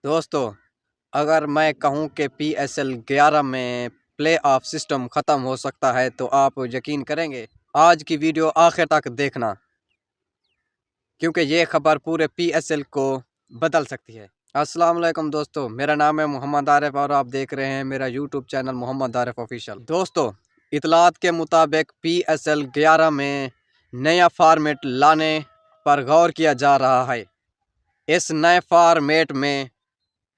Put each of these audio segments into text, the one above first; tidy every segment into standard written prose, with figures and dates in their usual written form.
دوستو اگر میں کہوں کہ PSL 11 میں پلے آف سسٹم ختم ہو سکتا ہے تو آپ یقین کریں گے؟ آج کی ویڈیو آخر تک دیکھنا کیونکہ یہ خبر پورے PSL کو بدل سکتی ہے۔ السلام علیکم دوستو، میرا نام ہے محمد عارف اور آپ دیکھ رہے ہیں میرا یوٹیوب چینل محمد عارف آفیشیل۔ دوستو اطلاعات کے مطابق PSL 11 میں نیا فارمیٹ لانے پر غور کیا جا رہا ہے۔ اس نئے فارمیٹ میں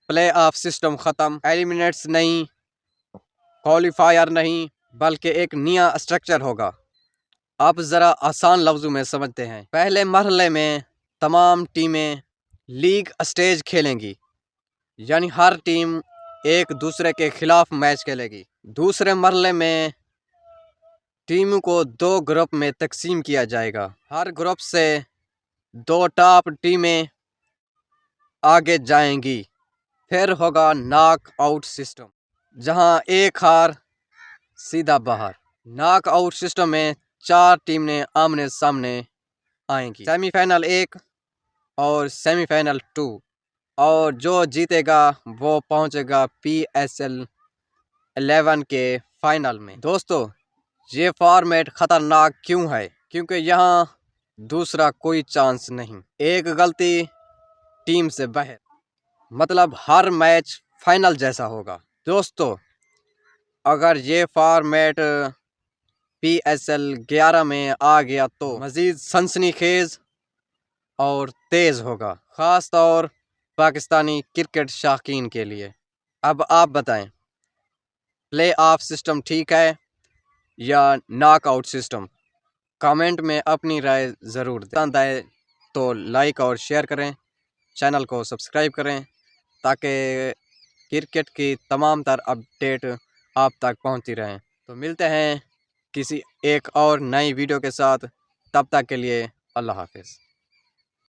پلے آف سسٹم ختم، ایلیمنیٹس نہیں، کوالیفائر نہیں، بلکہ ایک نیا اسٹرکچر ہوگا۔ اب ذرا آسان لفظوں میں سمجھتے ہیں۔ پہلے مرحلے میں تمام ٹیمیں لیگ اسٹیج کھیلیں گی، یعنی ہر ٹیم ایک دوسرے کے خلاف میچ کھیلے گی۔ دوسرے مرحلے میں ٹیموں کو 2 گروپ میں تقسیم کیا جائے گا۔ ہر گروپ سے 2 ٹاپ ٹیمیں آگے جائیں گی۔ پھر ہوگا ناک آؤٹ سسٹم، جہاں ایک ہار سیدھا باہر۔ ناک آؤٹ سسٹم میں 4 ٹیمیں آمنے سامنے آئیں گی، سیمی فائنل 1 اور سیمی فائنل 2، اور جو جیتے گا وہ پہنچے گا PSL 11 کے فائنل میں۔ دوستو یہ فارمیٹ خطرناک کیوں ہے؟ کیونکہ یہاں دوسرا کوئی چانس نہیں، ایک غلطی ٹیم سے باہر، مطلب ہر میچ فائنل جیسا ہوگا۔ دوستو اگر یہ فارمیٹ PSL 11 میں آ گیا تو مزید سنسنی خیز اور تیز ہوگا، خاص طور پاکستانی کرکٹ شائقین کے لیے۔ اب آپ بتائیں، پلے آف سسٹم ٹھیک ہے یا ناک آؤٹ سسٹم؟ کامنٹ میں اپنی رائے ضرور دیں۔ پسند آئے تو لائک اور شیئر کریں، چینل کو سبسکرائب کریں تاکہ کرکٹ کی تمام تر اپڈیٹ آپ تک پہنچتی رہیں۔ تو ملتے ہیں کسی ایک اور نئی ویڈیو کے ساتھ، تب تک کے لیے اللہ حافظ۔